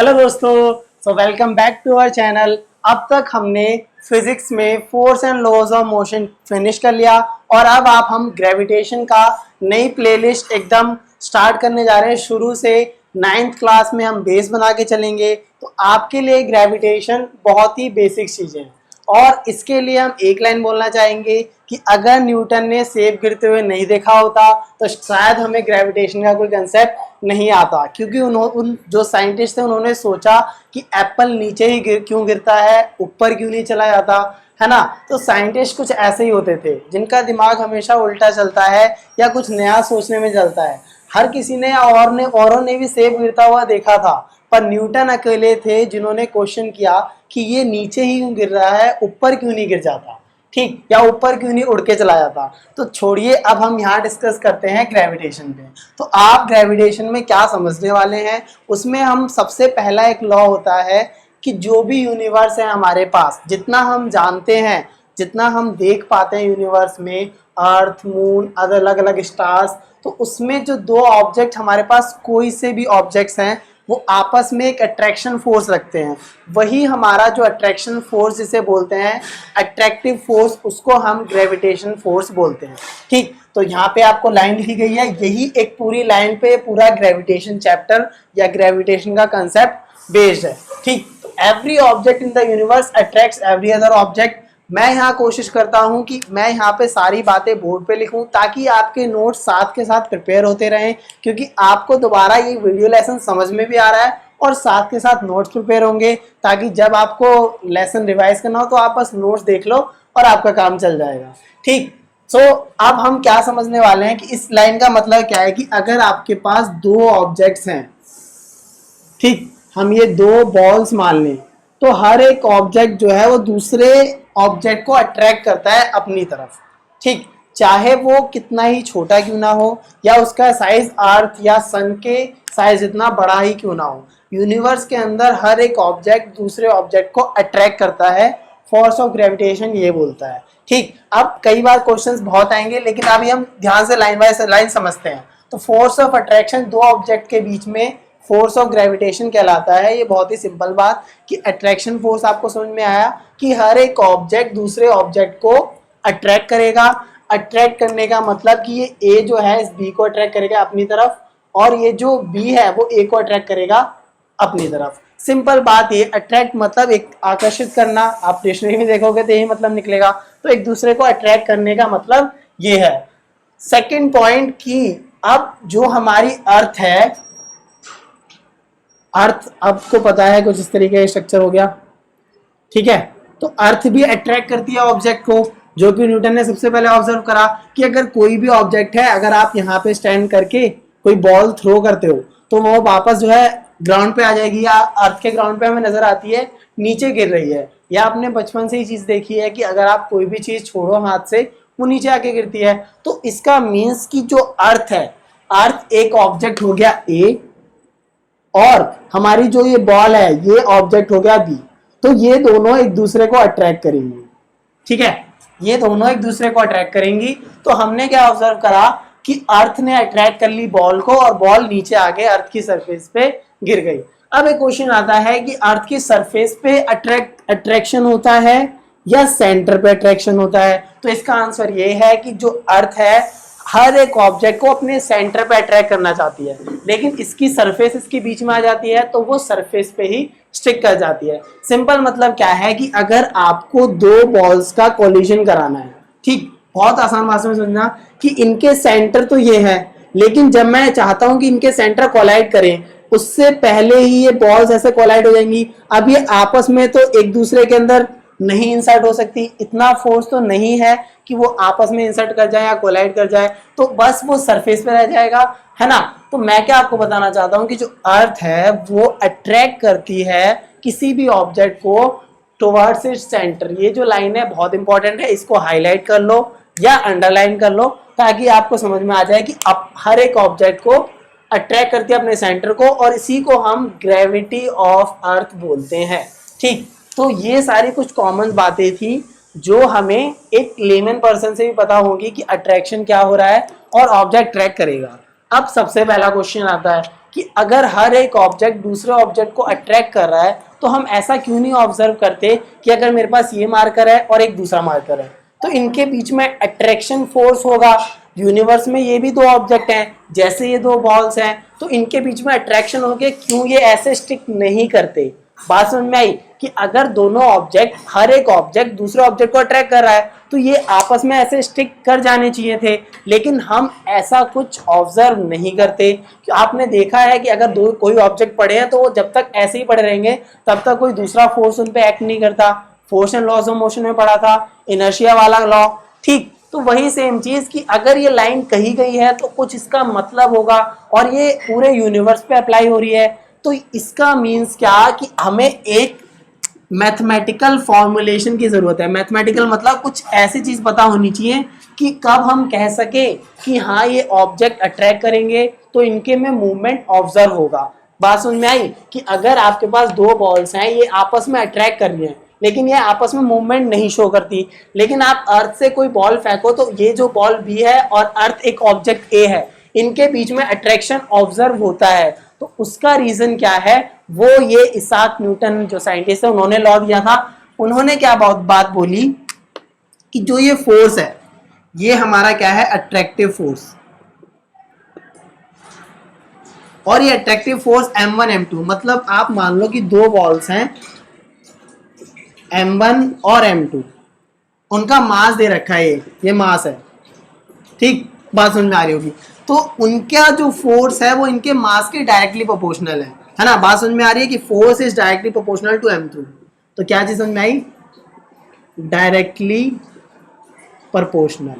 Hello दोस्तों, welcome back to our channel. अब तक हमने फिजिक्स में force and laws of motion finish कर लिया और अब हम ग्रेविटेशन का नई प्लेलिस्ट एकदम स्टार्ट करने जा रहे हैं। शुरू से 9th क्लास में हम बेस बना के चलेंगे। तो आपके लिए ग्रेविटेशन बहुत ही बेसिक चीज़ें हैं और इसके लिए हम एक लाइन बोलना चाहेंगे कि अगर न्यूटन ने सेब गिरते हुए नहीं देखा होता तो शायद हमें ग्रेविटेशन का कोई कंसेप्ट नहीं आता, क्योंकि उन जो साइंटिस्ट थे उन्होंने सोचा कि एप्पल नीचे ही क्यों गिरता है, ऊपर क्यों नहीं चला जाता, है ना। तो साइंटिस्ट कुछ ऐसे ही होते थे जिनका दिमाग हमेशा उल्टा चलता है या कुछ नया सोचने में चलता है। हर किसी ने औरों ने भी सेब गिरता हुआ देखा था, पर न्यूटन अकेले थे जिन्होंने क्वेश्चन किया कि ये नीचे ही क्यों गिर रहा है, ऊपर क्यों नहीं गिर जाता, ठीक, या ऊपर क्यों नहीं उड़ के चला जाता। तो छोड़िए, अब हम यहाँ डिस्कस करते हैं ग्रेविटेशन पे। तो आप ग्रेविटेशन में क्या समझने वाले हैं, उसमें हम सबसे पहला एक लॉ होता है कि जो भी यूनिवर्स है हमारे पास, जितना हम जानते हैं, जितना हम देख पाते हैं यूनिवर्स में, अर्थ, मून, अलग अलग स्टार्स, तो उसमें जो दो ऑब्जेक्ट हमारे पास कोई से भी ऑब्जेक्ट्स हैं वो आपस में एक अट्रैक्शन फोर्स रखते हैं। वही हमारा जो अट्रैक्शन फोर्स जिसे बोलते हैं अट्रैक्टिव फोर्स, उसको हम ग्रेविटेशन फोर्स बोलते हैं। ठीक, तो यहाँ पे आपको लाइन लिखी गई है, यही एक पूरी लाइन पे पूरा ग्रेविटेशन चैप्टर या ग्रेविटेशन का कंसेप्ट बेस्ड है। ठीक, तो every object in the universe attracts every other object. मैं यहाँ कोशिश करता हूँ कि मैं यहाँ पे सारी बातें बोर्ड पे लिखूँ ताकि आपके नोट्स साथ के साथ प्रिपेयर होते रहें, क्योंकि आपको दोबारा ये वीडियो लेसन समझ में भी आ रहा है और साथ के साथ नोट्स प्रिपेयर होंगे, ताकि जब आपको लेसन रिवाइज करना हो तो आप बस नोट्स देख लो और आपका काम चल जाएगा। ठीक, सो अब हम क्या समझने वाले हैं कि इस लाइन का मतलब क्या है कि अगर आपके पास दो ऑब्जेक्ट्स हैं, ठीक, हम ये दो बॉल्स मान लें, तो हर एक ऑब्जेक्ट जो है वो दूसरे ऑब्जेक्ट को अट्रैक्ट करता है अपनी तरफ। ठीक, चाहे वो कितना ही छोटा क्यों ना हो या उसका साइज अर्थ या सन के साइज इतना बड़ा ही क्यों ना हो, यूनिवर्स के अंदर हर एक ऑब्जेक्ट दूसरे ऑब्जेक्ट को अट्रैक्ट करता है। फोर्स ऑफ ग्रेविटेशन ये बोलता है। ठीक, अब कई बार क्वेश्चंस बहुत आएंगे, लेकिन अभी हम ध्यान से लाइन बाय लाइन समझते हैं। तो फोर्स ऑफ अट्रैक्शन दो ऑब्जेक्ट के बीच में फोर्स ऑफ ग्रेविटेशन कहलाता है। ये बहुत ही सिंपल बात कि अट्रैक्शन फोर्स आपको समझ में आया कि हर एक ऑब्जेक्ट दूसरे ऑब्जेक्ट को अट्रैक्ट करेगा। अट्रैक्ट करने का मतलब कि ये ए जो है इस बी को अट्रैक्ट करेगा अपनी तरफ और ये जो बी है वो ए को अट्रैक्ट करेगा अपनी तरफ। सिंपल बात, ये अट्रैक्ट मतलब एक आकर्षित करना। आप डिक्शनरी में देखोगे तो यही मतलब निकलेगा। तो एक दूसरे को अट्रैक्ट करने का मतलब ये है। सेकेंड पॉइंट कि अब जो हमारी अर्थ है, अर्थ आपको पता है कुछ इस तरीके का स्ट्रक्चर हो गया, ठीक है। तो अर्थ भी अट्रैक्ट करती है ऑब्जेक्ट को, जो कि न्यूटन ने सबसे पहले ऑब्जर्व करा कि अगर कोई भी ऑब्जेक्ट है, अगर आप यहाँ पे स्टैंड करके कोई बॉल थ्रो करते हो तो वो वापस जो है ग्राउंड पे आ जाएगी या अर्थ के ग्राउंड पे हमें नजर आती है नीचे गिर रही है। या आपने बचपन से ही चीज देखी है कि अगर आप कोई भी चीज छोड़ो हाथ से वो नीचे आके गिरती है। तो इसका मीन्स कि जो अर्थ है, अर्थ एक ऑब्जेक्ट हो गया ए और हमारी जो ये बॉल है ये ऑब्जेक्ट हो गया बी। तो ये दोनों एक दूसरे को अट्रैक्ट करेंगी, ठीक है, ये दोनों एक दूसरे को अट्रैक्ट करेंगी। तो हमने क्या ऑब्जर्व करा कि अर्थ ने अट्रैक्ट कर ली बॉल को और बॉल नीचे आके अर्थ की सरफेस पे गिर गई। अब एक क्वेश्चन आता है कि अर्थ की सरफेस पे अट्रैक्शन होता है या सेंटर पे अट्रैक्शन होता है। तो इसका आंसर ये है कि जो अर्थ है हर एक ऑब्जेक्ट को अपने सेंटर पे अट्रैक्ट करना चाहती है, लेकिन इसकी सरफेस इसके बीच में आ जाती है तो वो सरफेस पे ही स्टिक कर जाती है। सिंपल मतलब क्या है कि अगर आपको दो बॉल्स का कोलिजन कराना है, ठीक, बहुत आसान भाषा में समझना कि इनके सेंटर तो ये है, लेकिन जब मैं चाहता हूं कि इनके सेंटर कोलाइड करें उससे पहले ही ये बॉल्स ऐसे कोलाइड हो जाएंगी। अब ये आपस में तो एक दूसरे के अंदर नहीं इंसर्ट हो सकती, इतना फोर्स तो नहीं है कि वो आपस में इंसर्ट कर जाए या कोलाइड कर जाए, तो बस वो सरफेस पे रह जाएगा, है ना। तो मैं क्या आपको बताना चाहता हूँ कि जो अर्थ है वो अट्रैक्ट करती है किसी भी ऑब्जेक्ट को टुवर्ड्स इट्स सेंटर। ये जो लाइन है बहुत इंपॉर्टेंट है, इसको हाईलाइट कर लो या अंडरलाइन कर लो ताकि आपको समझ में आ जाए कि अब हर एक ऑब्जेक्ट को अट्रैक्ट करती है अपने सेंटर को, और इसी को हम ग्रेविटी ऑफ अर्थ बोलते हैं। ठीक, तो ये सारी कुछ कॉमन बातें थी जो हमें एक लेमन पर्सन से भी पता होगी कि अट्रैक्शन क्या हो रहा है और ऑब्जेक्ट ट्रैक करेगा। अब सबसे पहला क्वेश्चन आता है कि अगर हर एक ऑब्जेक्ट दूसरे ऑब्जेक्ट को अट्रैक्ट कर रहा है तो हम ऐसा क्यों नहीं ऑब्जर्व करते कि अगर मेरे पास ये मार्कर है और एक दूसरा मार्कर है तो इनके बीच में अट्रैक्शन फोर्स होगा। यूनिवर्स में ये भी दो ऑब्जेक्ट हैं, जैसे ये दो बॉल्स हैं तो इनके बीच में अट्रैक्शन होगी, क्यों ये ऐसे स्टिक नहीं करते। बात समझ में आई कि अगर दोनों ऑब्जेक्ट, हर एक ऑब्जेक्ट दूसरे ऑब्जेक्ट को अट्रैक्ट कर रहा है तो ये आपस में ऐसे स्टिक कर जाने चाहिए थे, लेकिन हम ऐसा कुछ ऑब्जर्व नहीं करते। कि आपने देखा है कि अगर दो कोई ऑब्जेक्ट पड़े हैं तो वो जब तक ऐसे ही पड़े रहेंगे तब तक कोई दूसरा फोर्स उन पे एक्ट नहीं करता। Force and laws of motion में पढ़ा था, इनर्शिया वाला लॉ, ठीक। तो वही सेम चीज कि अगर ये लाइन कही गई है तो कुछ इसका मतलब होगा और ये पूरे यूनिवर्स पे अप्लाई हो रही है। तो इसका मीन्स क्या कि हमें एक मैथमेटिकल फॉर्मुलेशन की जरूरत है। मैथमेटिकल मतलब कुछ ऐसी चीज पता होनी चाहिए कि कब हम कह सके कि हाँ ये ऑब्जेक्ट अट्रैक्ट करेंगे तो इनके में मूवमेंट ऑब्जर्व होगा। बात समझ में आई कि अगर आपके पास दो बॉल्स हैं, ये आपस में अट्रैक्ट कर रही हैं लेकिन ये आपस में मूवमेंट नहीं शो करती, लेकिन आप अर्थ से कोई बॉल फेंको तो ये जो बॉल बी है और अर्थ एक ऑब्जेक्ट ए है, इनके बीच में अट्रैक्शन ऑब्जर्व होता है। तो उसका रीजन क्या है, वो ये इसाक न्यूटन जो साइंटिस्ट है उन्होंने लॉ दिया था। उन्होंने क्या बात बोली कि जो ये फोर्स है ये हमारा क्या है, अट्रैक्टिव फोर्स, और ये अट्रैक्टिव फोर्स M1 M2, मतलब आप मान लो कि दो बॉल्स हैं M1 और M2, उनका मास दे रखा है, ये मास है, ठीक। बात समझ में आ रही होगी। तो उनका जो फोर्स है वो इनके मास के डायरेक्टली प्रोपोर्शनल है ना। बात समझ में आ रही है कि force is directly proportional to M2। तो क्या चीज समझ में आई, डायरेक्टली प्रोपोर्शनल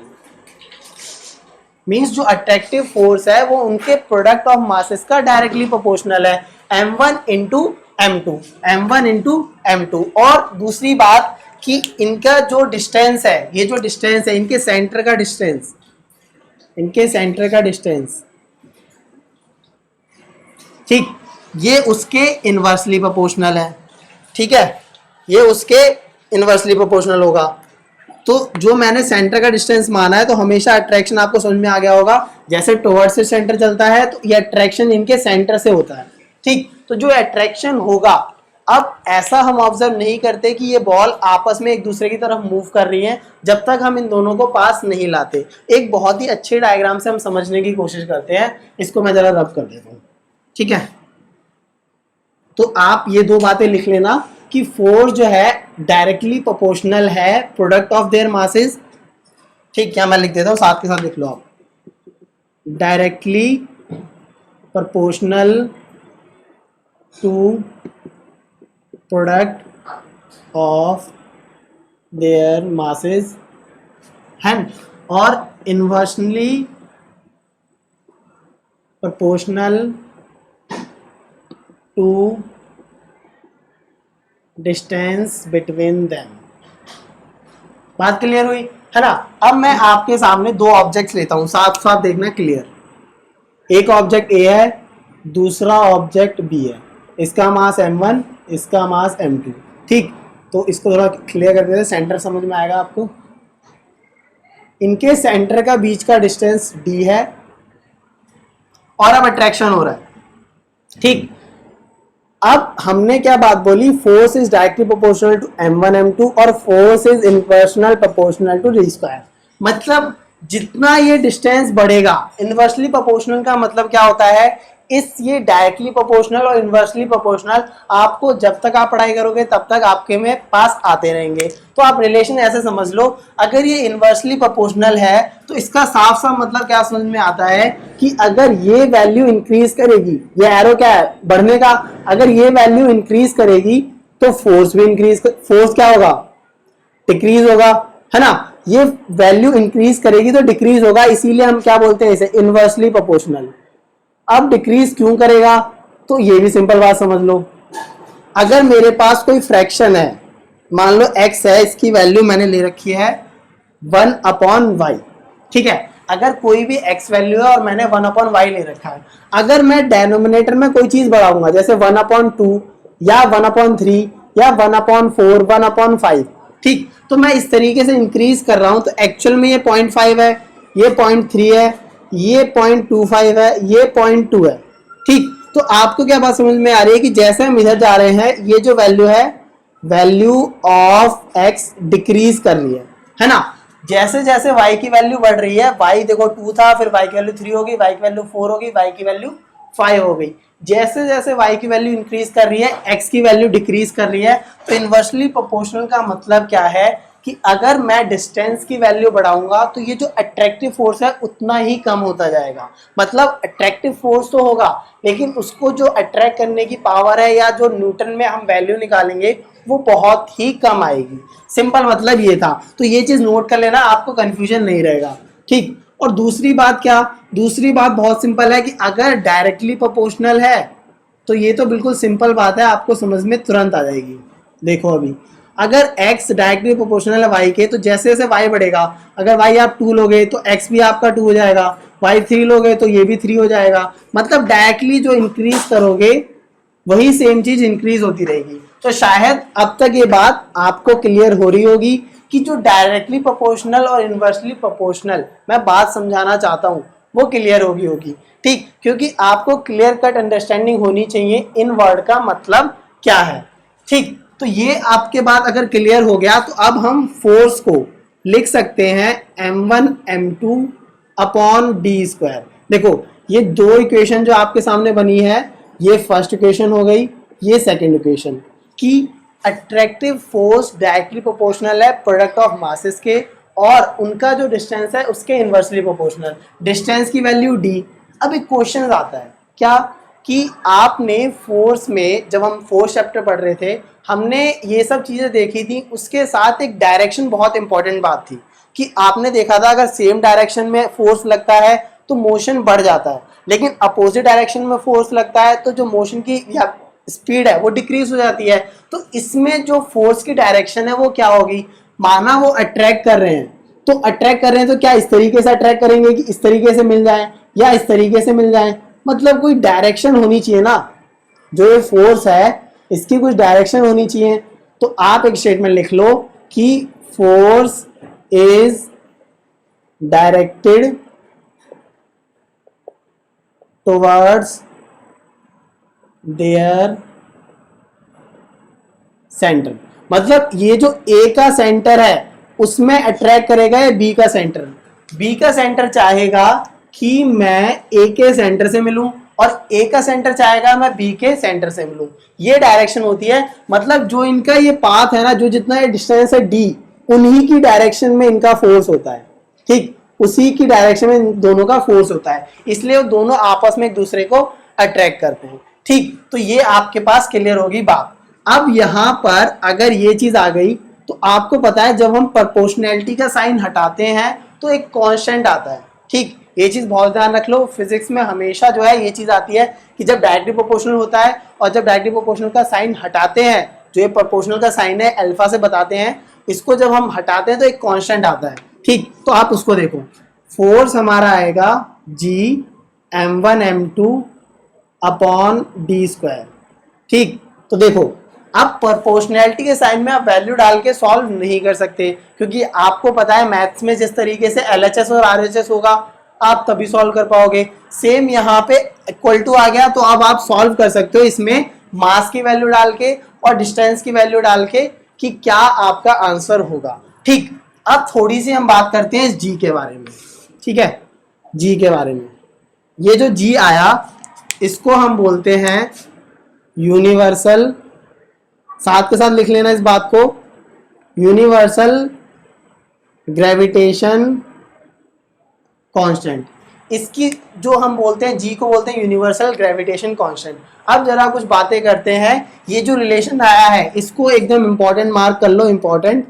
मींस जो अट्रैक्टिव फोर्स है वो उनके प्रोडक्ट ऑफ मासेस का डायरेक्टली प्रोपोर्शनल है, M1 into M2, M1 into M2। और दूसरी बात कि इनका जो डिस्टेंस है, ये जो डिस्टेंस है इनके सेंटर का डिस्टेंस, इनके सेंटर का डिस्टेंस, ठीक, ये उसके इनवर्सली प्रोपोर्शनल है, ठीक है, ये उसके इनवर्सली प्रोपोर्शनल होगा। तो जो मैंने सेंटर का डिस्टेंस माना है तो हमेशा अट्रैक्शन आपको समझ में आ गया होगा, जैसे टुवर्ड्स से सेंटर चलता है तो ये अट्रैक्शन इनके सेंटर से होता है, ठीक। तो जो अट्रैक्शन होगा, अब ऐसा हम ऑब्जर्व नहीं करते कि ये बॉल आपस में एक दूसरे की तरफ मूव कर रही हैं जब तक हम इन दोनों को पास नहीं लाते। एक बहुत ही अच्छे डायग्राम से हम समझने की कोशिश करते हैं, इसको मैं जरा रब कर देता हूँ, ठीक है। तो आप ये दो बातें लिख लेना कि फोर्स जो है डायरेक्टली प्रोपोर्शनल है प्रोडक्ट ऑफ देयर मासेस, ठीक। क्या मैं लिख देता हूँ, साथ के साथ लिख लो आप, directly proportional to product of their masses है, और inversely proportional to distance between them. बात क्लियर हुई है ना। अब मैं आपके सामने दो ऑब्जेक्ट्स लेता हूं, साफ साफ देखना क्लियर। एक ऑब्जेक्ट ए है, दूसरा ऑब्जेक्ट बी है, इसका मास M1, इसका मास M2, ठीक। तो इसको थोड़ा क्लियर कर देते हैं, सेंटर समझ में आएगा आपको। इनके सेंटर का बीच का डिस्टेंस d है और अब अट्रैक्शन हो रहा है, ठीक। अब हमने क्या बात बोली, force is directly proportional to M1 M2 और force is inversely proportional to d square. मतलब जितना ये डिस्टेंस बढ़ेगा, इनवर्सली प्रोपोर्शनल का मतलब क्या होता है, इस ये डायरेक्टली प्रोपोर्शनल और इनवर्सली प्रोपोर्शनल आपको जब तक आप पढ़ाई करोगे तब तक आपके में पास आते रहेंगे। तो आप रिलेशन ऐसे समझ लो, अगर ये इनवर्सली प्रोपोर्शनल है तो इसका साफ साफ मतलब क्या समझ में आता है कि अगर ये वैल्यू इंक्रीज करेगी, ये एरो क्या है, बढ़ने का, अगर ये वैल्यू इंक्रीज करेगी तो फोर्स भी इंक्रीज, फोर्स क्या होगा, डिक्रीज होगा, है ना। ये वैल्यू इंक्रीज करेगी तो डिक्रीज होगा, इसीलिए हम क्या बोलते हैं इसे, इनवर्सली प्रोपोर्शनल। अब डिक्रीज क्यों करेगा, तो ये भी सिंपल बात समझ लो। अगर मेरे पास कोई फ्रैक्शन है, मान लो x है, इसकी वैल्यू मैंने ले रखी है 1/y, ठीक है। अगर कोई भी x वैल्यू है और मैंने 1/y ले रखा है, अगर मैं डेनोमिनेटर में कोई चीज बढ़ाऊंगा जैसे 1/2 या 1/3 या 1/4, 1/5, ठीक। तो मैं इस तरीके से इंक्रीज कर रहा हूं तो एक्चुअल में ये 0.5 है, ये 0.3 है, ये 0.25 है, ये 0.2 है। ठीक, तो आपको क्या बात समझ में आ रही है कि जैसे हम इधर जा रहे हैं ये जो वैल्यू है, वैल्यू ऑफ एक्स डिक्रीज कर रही है ना। जैसे जैसे y की वैल्यू बढ़ रही है, y देखो 2 था, फिर y की वैल्यू 3 हो गई, y की वैल्यू 4 हो गई, y की वैल्यू 5 हो गई। जैसे जैसे y की वैल्यू इंक्रीज कर रही है, x की वैल्यू डिक्रीज कर रही है। तो इनवर्सली प्रोपोर्शनल का मतलब क्या है कि अगर मैं डिस्टेंस की वैल्यू बढ़ाऊंगा तो ये जो अट्रैक्टिव फोर्स है उतना ही कम होता जाएगा। मतलब अट्रैक्टिव फोर्स तो होगा, लेकिन उसको जो अट्रैक्ट करने की पावर है या जो न्यूटन में हम वैल्यू निकालेंगे वो बहुत ही कम आएगी। सिंपल मतलब ये था। तो ये चीज नोट कर लेना, आपको कंफ्यूजन नहीं रहेगा। ठीक, और दूसरी बात क्या, दूसरी बात बहुत सिंपल है कि अगर डायरेक्टली प्रोपोर्शनल है तो ये तो बिल्कुल सिंपल बात है, आपको समझ में तुरंत आ जाएगी। देखो अभी अगर x डायरेक्टली प्रोपोर्शनल है y के, तो जैसे जैसे y बढ़ेगा, अगर y आप 2 लोगे तो x भी आपका 2 हो जाएगा, y 3 लोगे तो ये भी 3 हो जाएगा। मतलब डायरेक्टली जो इंक्रीज करोगे वही सेम चीज इंक्रीज होती रहेगी। तो शायद अब तक ये बात आपको क्लियर हो रही होगी कि जो डायरेक्टली प्रोपोर्शनल और इनवर्सली प्रोपोर्शनल मैं बात समझाना चाहता हूँ वो क्लियर होगी। ठीक, क्योंकि आपको क्लियर कट अंडरस्टैंडिंग होनी चाहिए इन वर्ड का मतलब क्या है। ठीक, तो ये आपके बात अगर क्लियर हो गया तो अब हम फोर्स को लिख सकते हैं m1 m2 upon D square. देखो ये दो इक्वेशन जो आपके सामने बनी है, ये फर्स्ट इक्वेशन हो गई, ये सेकंड इक्वेशन कि अट्रैक्टिव फोर्स डायरेक्टली प्रोपोर्शनल है प्रोडक्ट ऑफ मासेस के, और उनका जो डिस्टेंस है उसके इनवर्सली प्रोपोर्शनल, डिस्टेंस की वैल्यू डी। अब एक क्वेश्चन आता है क्या कि आपने फोर्स में, जब हम फोर्स चैप्टर पढ़ रहे थे, हमने ये सब चीज़ें देखी थी, उसके साथ एक डायरेक्शन बहुत इंपॉर्टेंट बात थी कि आपने देखा था अगर सेम डायरेक्शन में फोर्स लगता है तो मोशन बढ़ जाता है, लेकिन अपोजिट डायरेक्शन में फोर्स लगता है तो जो मोशन की या स्पीड है वो डिक्रीज हो जाती है। तो इसमें जो फोर्स की डायरेक्शन है वो क्या होगी, माना वो अट्रैक्ट कर रहे हैं, तो अट्रैक्ट कर रहे हैं तो क्या इस तरीके से अट्रैक्ट करेंगे कि इस तरीके से मिल जाए या इस तरीके से मिल जाए, मतलब कोई डायरेक्शन होनी चाहिए ना। जो ये फोर्स है इसकी कुछ डायरेक्शन होनी चाहिए। तो आप एक स्टेटमेंट लिख लो कि force is directed towards their centre. मतलब ये जो ए का सेंटर है उसमें अट्रैक्ट करेगा या बी का सेंटर। बी का सेंटर चाहेगा कि मैं ए के सेंटर से मिलूं और ए का सेंटर चाहेगा मैं बी के सेंटर से मिलूं। ये डायरेक्शन होती है। मतलब जो इनका ये पाथ है ना, जो जितना ये डिस्टेंस है डी, उन्हीं की डायरेक्शन में इनका फोर्स होता है। ठीक, उसी की डायरेक्शन में इन दोनों का फोर्स होता है, इसलिए वो दोनों आपस में एक दूसरे को अट्रैक्ट करते हैं। ठीक, तो ये आपके पास क्लियर होगी बात। अब यहां पर अगर ये चीज आ गई तो आपको पता है जब हम प्रोपोर्शनैलिटी का साइन हटाते हैं तो एक कांस्टेंट आता है। ठीक, ये चीज बहुत ध्यान रख लो, फिजिक्स में हमेशा जो है ये चीज आती है कि जब डायरेक्टली प्रोपोर्शनल होता है और जब डायरेक्टली प्रोपोर्शनल का साइन हटाते हैं, जो ये प्रोपोर्शनल का साइन है अल्फा से बताते हैं, इसको जब हम हटाते हैं तो एक कांस्टेंट आता है। ठीक, तो आप उसको देखो, फोर्स हमारा आएगा जी m1 m2 upon D square. ठीक, तो देखो अब प्रोपोर्शनैलिटी के साइन में आप वैल्यू डाल के सॉल्व नहीं कर सकते, क्योंकि आपको पता है मैथ्स में जिस तरीके से LHS और RHS होगा आप तभी सॉल्व कर पाओगे। सेम यहाँ पे इक्वल टू आ गया तो अब आप सॉल्व कर सकते हो इसमें मास की वैल्यू डाल के और डिस्टेंस की वैल्यू डाल के कि क्या आपका आंसर होगा। ठीक, अब थोड़ी सी हम बात करते हैं इस जी के बारे में। ठीक है, जी के बारे में, ये जो जी आया इसको हम बोलते हैं यूनिवर्सल, साथ के साथ लिख लेना इस बात को, यूनिवर्सल ग्रेविटेशन कांस्टेंट। इसकी जो हम बोलते हैं जी को बोलते हैं यूनिवर्सल ग्रेविटेशन कांस्टेंट। अब जरा कुछ बातें करते हैं, ये जो रिलेशन आया है इसको एकदम इंपॉर्टेंट मार्क कर लो, इंपॉर्टेंट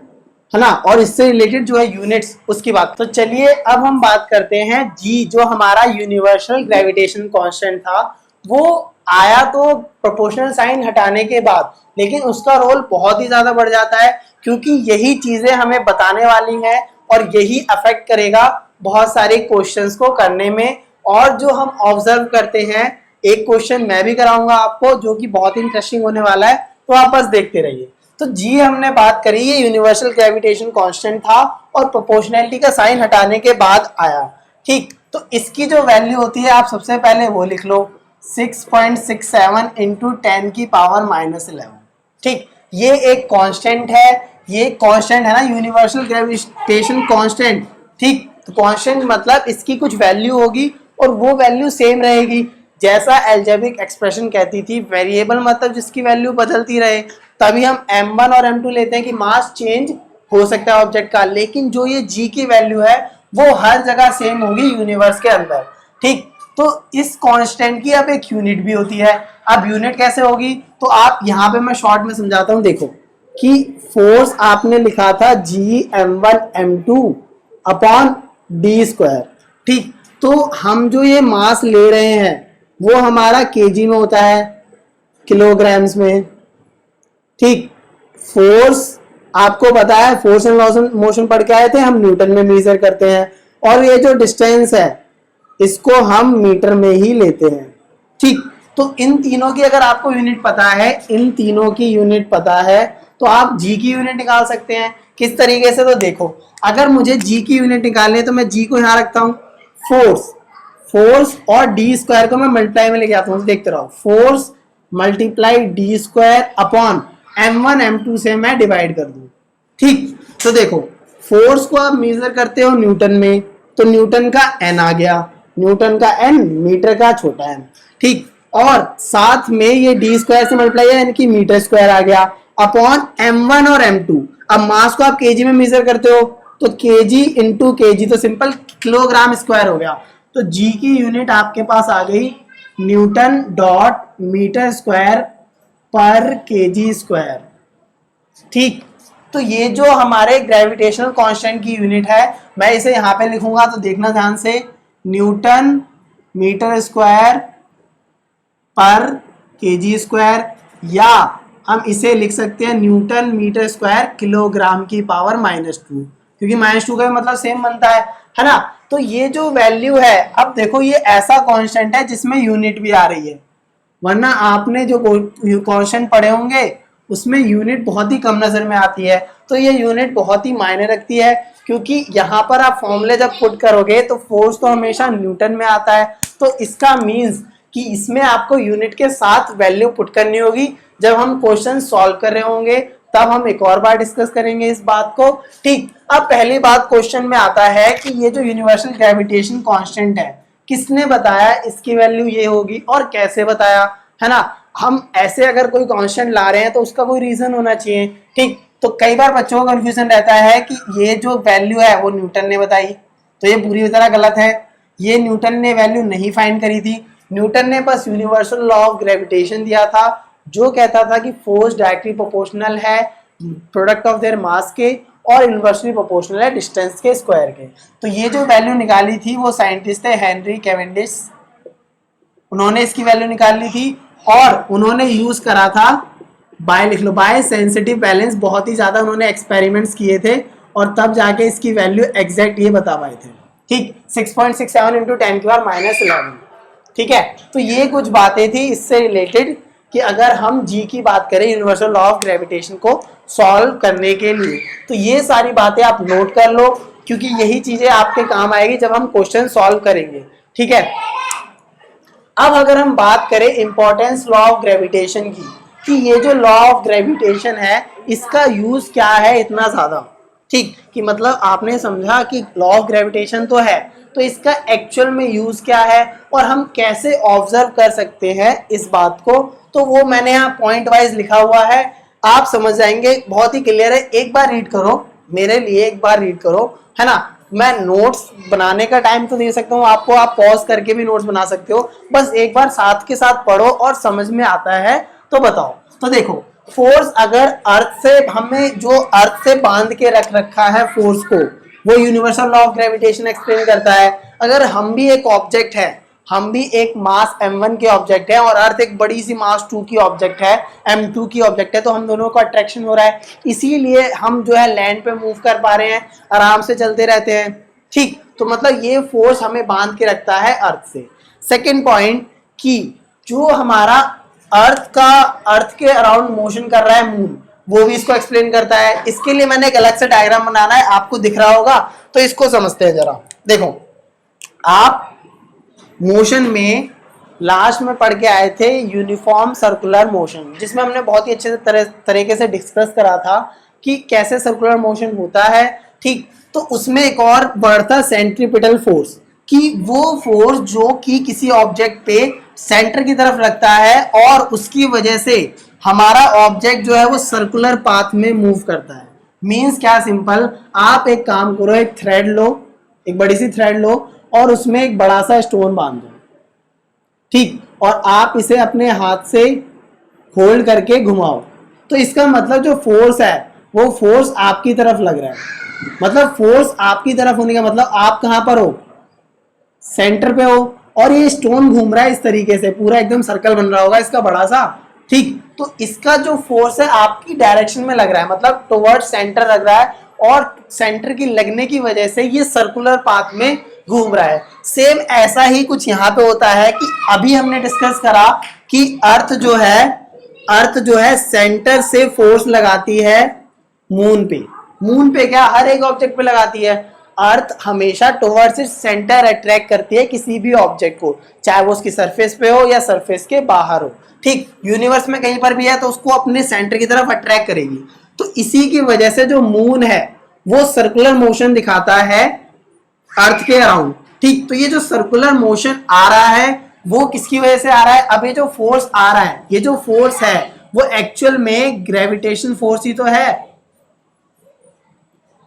है ना, और इससे रिलेटेड जो है यूनिट्स उसकी बात। तो चलिए अब हम बात करते हैं जी, जो हमारा यूनिवर्सल ग्रेविटेशन कांस्टेंट था वो आया तो प्रोपोर्शनल साइन हटाने के बाद, लेकिन उसका रोल बहुत ही ज्यादा बढ़ जाता है क्योंकि यही चीजें हमें बताने वाली हैं और यही अफेक्ट करेगा बहुत सारे क्वेश्चंस को करने में। और जो हम ऑब्जर्व करते हैं, एक क्वेश्चन मैं भी कराऊंगा आपको जो कि बहुत ही इंटरेस्टिंग होने वाला है, तो आप बस देखते रहिए। तो जी हमने बात करी, ये यूनिवर्सल ग्रेविटेशन कांस्टेंट था और प्रोपोर्शनैलिटी का साइन हटाने के बाद आया। ठीक, तो इसकी जो वैल्यू होती है आप सबसे पहले वो लिख लो 6.67 इंटू 10 की पावर -11। ठीक, ये एक कांस्टेंट है, ये कांस्टेंट है ना, यूनिवर्सल ग्रेविटेशन कांस्टेंट। ठीक, तो कांस्टेंट मतलब इसकी कुछ वैल्यू होगी और वो वैल्यू सेम रहेगी। जैसा एल्जेब्रिक एक्सप्रेशन कहती थी, वेरिएबल मतलब जिसकी वैल्यू बदलती रहे, तभी हम m1 और m2 लेते हैं कि मास चेंज हो सकता है ऑब्जेक्ट का, लेकिन जो ये g की वैल्यू है वो हर जगह सेम होगी यूनिवर्स के अंदर। ठीक, तो इस कांस्टेंट की अब एक यूनिट भी होती है। अब यूनिट कैसे होगी, तो आप यहाँ पे मैं शॉर्ट में समझाता हूँ। देखो कि फोर्स आपने लिखा था Gm1 m2 upon D square. ठीक, तो हम जो ये मास ले रहे हैं वो हमारा केजी में होता है, किलोग्राम्स में। ठीक, फोर्स आपको पता है, फोर्स एंड मोशन पढ़ के आए थे हम, न्यूटन में मेजर करते हैं, और ये जो डिस्टेंस है इसको हम मीटर में ही लेते हैं। ठीक, तो इन तीनों की अगर आपको यूनिट पता है, इन तीनों की यूनिट पता है, तो आप जी की यूनिट निकाल सकते हैं। किस तरीके से, तो देखो अगर मुझे जी की यूनिट निकालनी है तो मैं जी को यहाँ रखता हूँ, फोर्स और डी स्क्वायर को मैं मल्टीप्लाई में लेके आता हूँ। देखते रहो, force multiply D square upon m1 m2 से मैं डिवाइड कर दूं। ठीक, तो देखो फोर्स को आप मेजर करते हो न्यूटन में, तो न्यूटन का n आ गया, न्यूटन का n, मीटर का छोटा n। ठीक, और साथ में ये डी स्क्वायर से मल्टीप्लाई है, यानी कि मीटर स्क्वायर आ गया, अपॉन m1 और m2। अब मास को आप केजी में मेजर करते हो, तो केजी इंटू केजी, तो सिंपल किलोग्राम स्क्वायर हो गया। तो जी की यूनिट आपके पास आ गई न्यूटन डॉट मीटर स्क्वायर पर केजी स्क्वायर। ठीक, तो ये जो हमारे ग्रेविटेशनल कांस्टेंट की यूनिट है, मैं इसे यहाँ पे लिखूंगा, तो देखना ध्यान से, न्यूटन मीटर स्क्वायर पर केजी स्क्वायर, या हम इसे लिख सकते हैं न्यूटन मीटर स्क्वायर किलोग्राम की पावर -2, क्योंकि -2 का मतलब सेम बनता है ना। तो ये जो वैल्यू है, अब देखो ये ऐसा कांस्टेंट है जिसमें यूनिट भी आ रही है, वरना आपने जो कांस्टेंट पढ़े होंगे उसमें यूनिट बहुत ही कम नजर में आती है। तो ये यूनिट बहुत ही मायने रखती है, क्योंकि यहाँ पर आप फॉर्मूले जब पुट करोगे तो फोर्स तो हमेशा न्यूटन में आता है, तो इसका मीन्स कि इसमें आपको यूनिट के साथ वैल्यू पुट करनी होगी। जब हम क्वेश्चन सॉल्व कर रहे होंगे तब हम एक और बार डिस्कस करेंगे इस बात को। ठीक, अब पहली बात क्वेश्चन में आता है कि ये जो यूनिवर्सल ग्रेविटेशन कांस्टेंट है, किसने बताया इसकी वैल्यू ये होगी और कैसे बताया, है ना। हम ऐसे अगर कोई कांस्टेंट ला रहे हैं तो उसका कोई रीजन होना चाहिए। ठीक, तो कई बार बच्चों को कंफ्यूजन रहता है कि ये जो वैल्यू है वो न्यूटन ने बताई, तो ये पूरी तरह गलत है। ये न्यूटन ने वैल्यू नहीं फाइंड करी थी, न्यूटन ने बस यूनिवर्सल लॉ ऑफ ग्रेविटेशन दिया था, जो कहता था कि फोर्स डायरेक्टली प्रोपोर्शनल है प्रोडक्ट ऑफ देयर मास के, और इनवर्सली प्रोपोर्शनल है डिस्टेंस के स्क्वायर के। तो ये जो वैल्यू निकाली थी वो साइंटिस्ट थे हेनरी कैवेंडिश, उन्होंने इसकी वैल्यू निकाल ली थी, और उन्होंने यूज करा था बाय, लिख लो, बाय सेंसिटिव बैलेंस। बहुत ही ज्यादा उन्होंने एक्सपेरिमेंट्स किए थे और तब जाके इसकी वैल्यू एग्जैक्ट ये बता पाए थे। ठीक, 6.67 इंटू 10 की पावर -11। ठीक है, तो ये कुछ बातें थी इससे रिलेटेड कि अगर हम जी की बात करें यूनिवर्सल लॉ ऑफ ग्रेविटेशन को सॉल्व करने के लिए, तो ये सारी बातें आप नोट कर लो, क्योंकि यही चीजें आपके काम आएगी जब हम क्वेश्चन सॉल्व करेंगे। ठीक है, अब अगर हम बात करें इंपॉर्टेंस लॉ ऑफ ग्रेविटेशन की, कि ये जो लॉ ऑफ ग्रेविटेशन है इसका यूज क्या है इतना ज्यादा। ठीक, कि मतलब आपने समझा कि लॉ ऑफ ग्रेविटेशन तो है, तो इसका एक्चुअल में यूज क्या है और हम कैसे ऑब्जर्व कर सकते हैं इस बात को, तो वो मैंने यहाँ पॉइंट वाइज लिखा हुआ है, आप समझ जाएंगे, बहुत ही क्लियर है। एक बार रीड करो, मेरे लिए एक बार रीड करो, है ना। मैं नोट्स बनाने का टाइम तो दे सकता हूँ आपको, आप पॉज करके भी नोट्स बना सकते हो, बस एक बार साथ के साथ पढ़ो और समझ में आता है तो बताओ। तो देखो, फोर्स अगर अर्थ से, हमें जो अर्थ से बांध के रख रखा है फोर्स को, वो universal law of gravitation explain करता है। अगर हम भी एक ऑब्जेक्ट है, हम भी एक मास m1 के ऑब्जेक्ट है और अर्थ एक बड़ी सी मास 2 की ऑब्जेक्ट है, m2 की ऑब्जेक्ट है, तो हम दोनों को अट्रैक्शन हो रहा है, इसीलिए हम जो है लैंड पे मूव कर पा रहे हैं, आराम से चलते रहते हैं। ठीक, तो मतलब ये फोर्स हमें बांध के रखता है अर्थ से। सेकेंड पॉइंट, कि जो हमारा अर्थ के अराउंड मोशन कर रहा है मून, वो भी इसको एक्सप्लेन करता है। इसके लिए मैंने एक अलग से डायग्राम बनाना है, आपको दिख रहा होगा, तो इसको समझते हैं जरा। देखो, आप मोशन में लास्ट में पढ़ के आए थे यूनिफॉर्म सर्कुलर मोशन, जिसमें हमने बहुत ही अच्छे तरीके से डिस्कस करा था कि कैसे सर्कुलर मोशन होता है। ठीक, तो उसमें एक और वर्ड था सेंट्रीपिटल फोर्स, कि वो फोर्स जो कि किसी ऑब्जेक्ट पे सेंटर की तरफ लगता है और उसकी वजह से हमारा ऑब्जेक्ट जो है वो सर्कुलर पाथ में मूव करता है। मीन्स क्या, सिंपल, आप एक काम करो, एक थ्रेड लो, एक बड़ी सी थ्रेड लो और उसमें एक बड़ा सा स्टोन बांध दो, ठीक, और आप इसे अपने हाथ से होल्ड करके घुमाओ, तो इसका मतलब जो फोर्स है वो फोर्स आपकी तरफ लग रहा है। मतलब फोर्स आपकी तरफ होने का मतलब आप कहां पर हो, सेंटर पे हो, और ये स्टोन घूम रहा है इस तरीके से, पूरा एकदम सर्कल बन रहा होगा इसका बड़ा सा, ठीक, तो इसका जो फोर्स है आपकी डायरेक्शन में लग रहा है, मतलब टुवर्ड सेंटर लग रहा है, और सेंटर की लगने की वजह से ये सर्कुलर पाथ में घूम रहा है। सेम ऐसा ही कुछ यहाँ पे होता है कि अभी हमने डिस्कस करा कि अर्थ जो है सेंटर से फोर्स लगाती है मून पे। मून पे क्या, हर एक ऑब्जेक्ट पे लगाती है। अर्थ हमेशा टुवर्ड्स इट्स सेंटर अट्रैक्ट करती है किसी भी ऑब्जेक्ट को, चाहे वो उसकी सरफेस पे हो या सरफेस के बाहर हो। ठीक, यूनिवर्स में कहीं पर भी है तो उसको अपने सेंटर की तरफ अट्रैक्ट करेगी। तो इसी की वजह से जो मून है वो सर्कुलर मोशन दिखाता है अर्थ के अराउंड। ठीक, तो ये जो सर्कुलर मोशन आ रहा है वो किसकी वजह से आ रहा है, अब ये जो फोर्स आ रहा है, ये जो फोर्स है वो एक्चुअल में ग्रेविटेशन फोर्स ही तो है।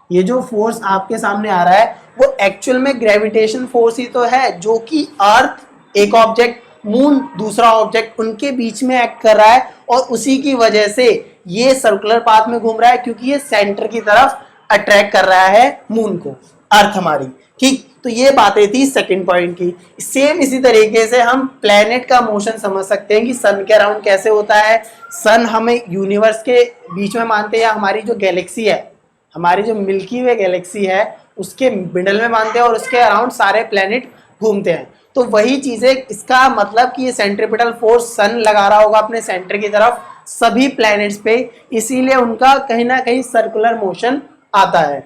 ये जो फोर्स आपके सामने आ रहा है वो एक्चुअल में ग्रेविटेशन फोर्स ही तो है, जो कि अर्थ एक ऑब्जेक्ट, मून दूसरा ऑब्जेक्ट, उनके बीच में एक्ट कर रहा है, और उसी की वजह से ये सर्कुलर पाथ में घूम रहा है, क्योंकि ये सेंटर की तरफ अट्रैक्ट कर रहा है मून को, अर्थ हमारी। ठीक, तो ये बातें थी सेकंड पॉइंट की। सेम इसी तरीके से हम प्लेनेट का मोशन समझ सकते हैं कि सन के अराउंड कैसे होता है। सन हमें यूनिवर्स के बीच में मानते हैं, या हमारी जो गैलेक्सी है, हमारी जो मिल्की वे गैलेक्सी है उसके मिडल में मानते हैं, और उसके अराउंड सारे प्लेनेट घूमते हैं। तो वही चीजें, इसका मतलब कि ये सेंट्रीपिटल फोर्स सन लगा रहा होगा अपने सेंटर की तरफ सभी प्लैनेट्स पे, इसीलिए उनका कहीं ना कहीं सर्कुलर मोशन आता है।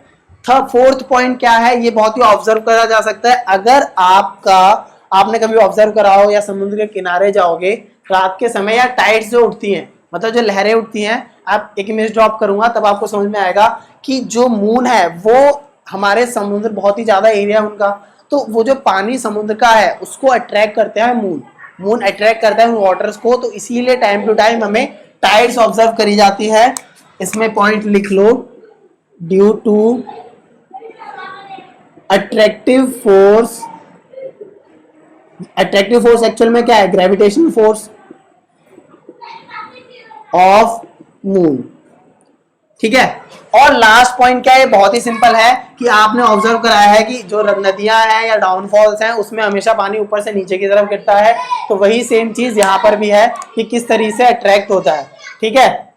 फोर्थ पॉइंट क्या है, ये बहुत ही ऑब्जर्व करा जा सकता है। अगर आपने कभी ऑब्जर्व करा हो या समुद्र के किनारे जाओगे रात के समय, या टाइड्स जो उठती हैं, मतलब जो लहरें उठती हैं, आप एक इमेज ड्रॉप करूंगा तब आपको समझ में आएगा कि जो मून है वो हमारे समुद्र, बहुत ही ज्यादा एरिया है उनका, तो वो जो पानी समुद्र का है उसको अट्रैक्ट करते हैं मून अट्रैक्ट करता है उन वाटर्स को, तो इसीलिए टाइम टू टाइम हमें टाइड्स ऑब्जर्व करी जाती है। इसमें पॉइंट लिख लो, due to attractive force actual में क्या है, ग्रेविटेशन फोर्स ऑफ मून। ठीक है, और लास्ट पॉइंट क्या है, बहुत ही सिंपल है कि आपने ऑब्जर्व कराया है कि जो नदियां हैं या डाउनफॉल्स हैं उसमें हमेशा पानी ऊपर से नीचे की तरफ गिरता है, तो वही सेम चीज यहाँ पर भी है कि किस तरीके से अट्रैक्ट होता है। ठीक है,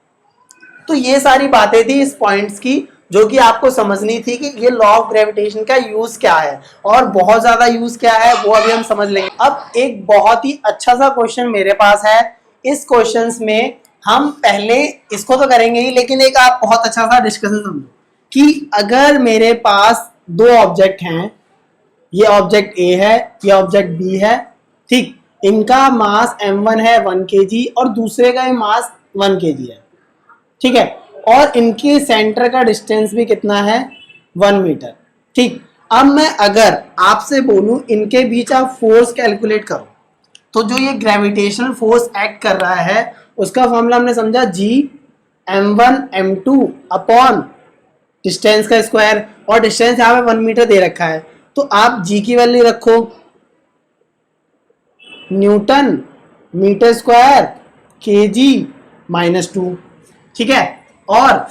तो ये सारी बातें थी इस पॉइंट्स की जो कि आपको समझनी थी कि ये लॉ ऑफ ग्रेविटेशन का यूज क्या है, और बहुत ज्यादा यूज क्या है वो अभी हम समझ लेंगे। अब एक बहुत ही अच्छा सा क्वेश्चन मेरे पास है, इस क्वेश्चंस में हम पहले इसको तो करेंगे ही, लेकिन एक आप बहुत अच्छा सा डिस्कशन समझो कि अगर मेरे पास दो ऑब्जेक्ट हैं, ये ऑब्जेक्ट ए है, ये ऑब्जेक्ट बी है, ठीक, इनका मास m1 है 1 kg और दूसरे का मास 1 kg है, ठीक है, और इनके सेंटर का डिस्टेंस भी कितना है, 1 मीटर। ठीक, अब मैं अगर आपसे बोलूं इनके बीच आप फोर्स कैलकुलेट करो, तो जो ये ग्रेविटेशनल फोर्स एक्ट कर रहा है उसका फॉर्मूला हमने समझा G m1 m2 upon distance का स्क्वायर, और डिस्टेंस यहाँ पे 1 मीटर दे रखा है, तो आप G की वैल्यू रखो न्यूटन मीटर स्क्वायर kg -2, ठीक है, और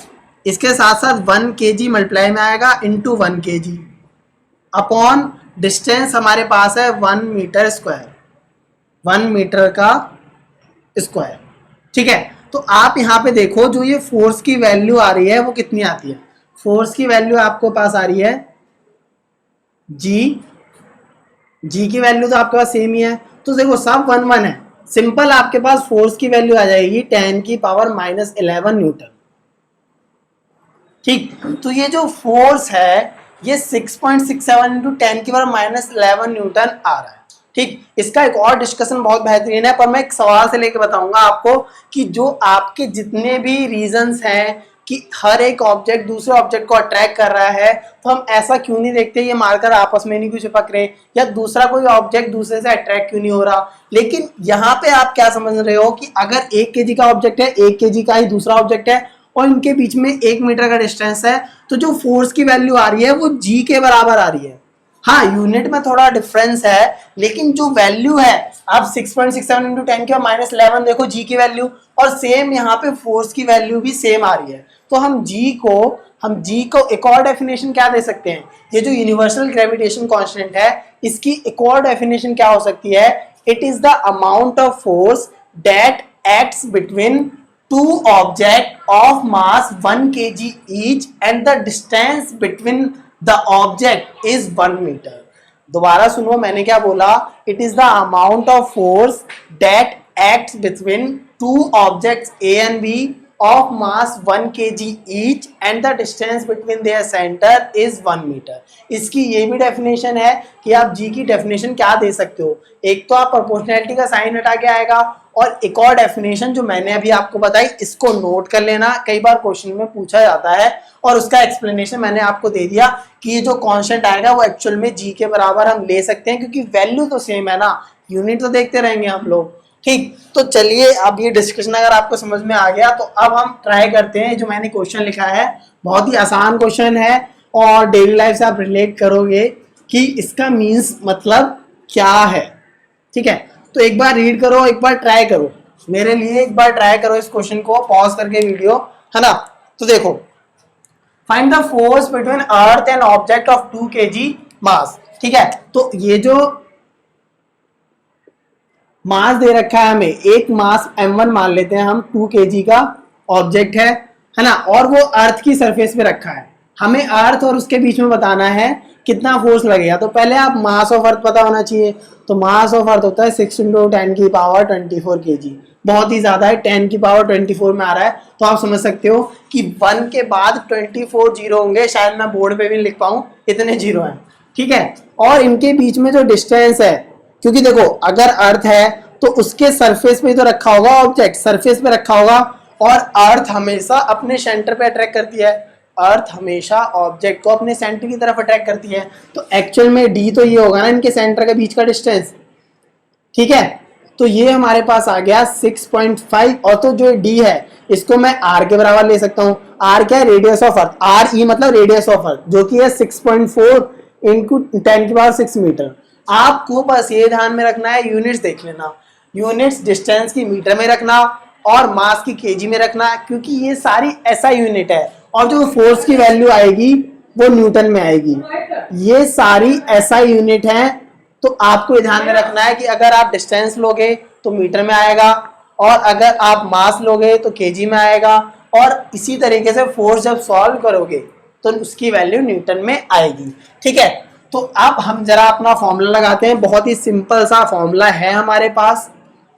इसके साथ साथ 1 kg मल्टीप्लाई में आएगा इंटू 1 kg अपॉन डिस्टेंस हमारे पास है 1 मीटर स्क्वायर, 1 मीटर का स्क्वायर। ठीक है, तो आप यहाँ पे देखो जो ये फोर्स की वैल्यू आ रही है वो कितनी आती है, फोर्स की वैल्यू आपको पास आ रही है जी की वैल्यू तो आपके पास सेम ही है, तो देखो सब 1 1 है, सिंपल आपके पास फोर्स की वैल्यू आ जाएगी 10⁻⁻11 न्यूटन। ठीक, तो ये जो फोर्स है ये 6.67 इंटू 10 की पावर -11 न्यूटन आ रहा है। ठीक, इसका एक और डिस्कशन बहुत बेहतरीन है, पर मैं एक सवाल से लेके बताऊंगा आपको कि जो आपके जितने भी रीजंस हैं कि हर एक ऑब्जेक्ट दूसरे ऑब्जेक्ट को अट्रैक्ट कर रहा है, तो हम ऐसा क्यों नहीं देखते ये मार्कर आपस में नहीं कुछ चिपक रहे, या दूसरा कोई ऑब्जेक्ट दूसरे से अट्रैक्ट क्यों नहीं हो रहा। लेकिन यहाँ पे आप क्या समझ रहे हो कि अगर 1 kg का ऑब्जेक्ट है, 1 kg का ही दूसरा ऑब्जेक्ट है और इनके बीच में 1 मीटर का डिस्टेंस है, तो जो फोर्स की वैल्यू आ रही है वो g के बराबर आ रही है। हाँ, यूनिट में थोड़ा डिफरेंस है, लेकिन जो वैल्यू है, आप 6.67 इंटू 10 की -11 देखो जी की वैल्यू, और सेम यहाँ पे फोर्स की वैल्यू भी सेम आ रही है। तो हम जी को एक और डेफिनेशन क्या दे सकते हैं, ये जो यूनिवर्सल ग्रेविटेशन कांस्टेंट है इसकी एक और डेफिनेशन क्या हो सकती है, it is the amount of force that acts between two object of mass 1 kg each and the distance between the object is 1 metre. दोबारा सुनो मैंने क्या बोला, it is the amount of force that acts between two objects A and B of mass 1 kg each and the distance between their center is 1 meter। इसकी ये भी definition है कि आप जी की डेफिनेशन क्या दे सकते हो, एक तो आप प्रोपोर्शनैलिटी का साइन हटा के आएगा, और एक और डेफिनेशन जो मैंने अभी आपको बताई इसको नोट कर लेना, कई बार क्वेश्चन में पूछा जाता है और उसका एक्सप्लेनेशन मैंने आपको दे दिया कि ये जो कांस्टेंट आएगा वो एक्चुअल में जी के बराबर हम ले सकते हैं, क्योंकि वैल्यू तो सेम है ना, यूनिट तो देखते रहेंगे हम लोग। ठीक, तो चलिए अब ये डिस्कशन अगर आपको समझ में आ गया तो अब हम ट्राई करते हैं। जो मैंने क्वेश्चन लिखा है बहुत ही आसान क्वेश्चन है और डेली लाइफ से आप रिलेट करोगे कि इसका मीन्स मतलब क्या है। ठीक है, तो एक बार रीड करो, एक बार ट्राई करो, मेरे लिए एक बार ट्राई करो इस क्वेश्चन को पॉज करके वीडियो, है ना। तो देखो, find the force between earth and object of 2 kg मास। ठीक है, तो ये जो मास दे रखा है हमें, एक मास m1 मान लेते हैं हम, 2 kg का ऑब्जेक्ट है ना, और वो अर्थ की सरफेस पे रखा है। हमें अर्थ और उसके बीच में बताना है कितना फोर्स लगेगा। तो पहले आप मास ऑफ अर्थ पता होना चाहिए, तो मास ऑफ अर्थ होता है 6 × 10 की पावर 24 kg, बहुत ही ज्यादा है, 10 की पावर 24 में आ रहा है। तो आप समझ सकते हो कि 1 के बाद 24 जीरो होंगे, शायद मैं बोर्ड पे भी लिख पाऊं, इतने जीरो हैं। ठीक है, और इनके बीच में जो डिस्टेंस है, क्योंकि देखो अगर अर्थ है तो उसके सरफेस पे तो रखा होगा ऑब्जेक्ट, सरफेस पे रखा होगा, और अर्थ हमेशा अपने सेंटर पे अट्रैक्ट करती है, अर्थ हमेशा ऑब्जेक्ट को अपने सेंटर की तरफ अट्रैक्ट करती है। तो एक्चुअल में डी तो ये होगा ना इनके सेंटर के बीच का डिस्टेंस। ठीक है, तो ये हमारे पास आ गया 6.5, और तो जो डी है इसको मैं आर के बराबर ले सकता हूँ। आर क्या है, radius of earth, R E मतलब रेडियस ऑफ अर्थ, जो कि है 6.4 इंटू 10 की पावर 6 मीटर। आपको बस ये ध्यान में रखना है, यूनिट्स देख लेना, यूनिट्स डिस्टेंस की मीटर में रखना और मास की केजी में रखना, क्योंकि ये सारी ऐसा यूनिट है, और जो फोर्स की वैल्यू आएगी वो न्यूटन में आएगी। ये सारी ऐसा यूनिट है, तो आपको ये ध्यान में रखना है कि अगर आप डिस्टेंस लोगे तो मीटर में आएगा, और अगर आप मास लोगे तो केजी में आएगा, और इसी तरीके से फोर्स जब सॉल्व करोगे तो उसकी वैल्यू न्यूटन में आएगी। ठीक है, तो अब हम जरा अपना फॉर्मूला लगाते हैं। बहुत ही सिंपल सा फॉर्मूला है हमारे पास,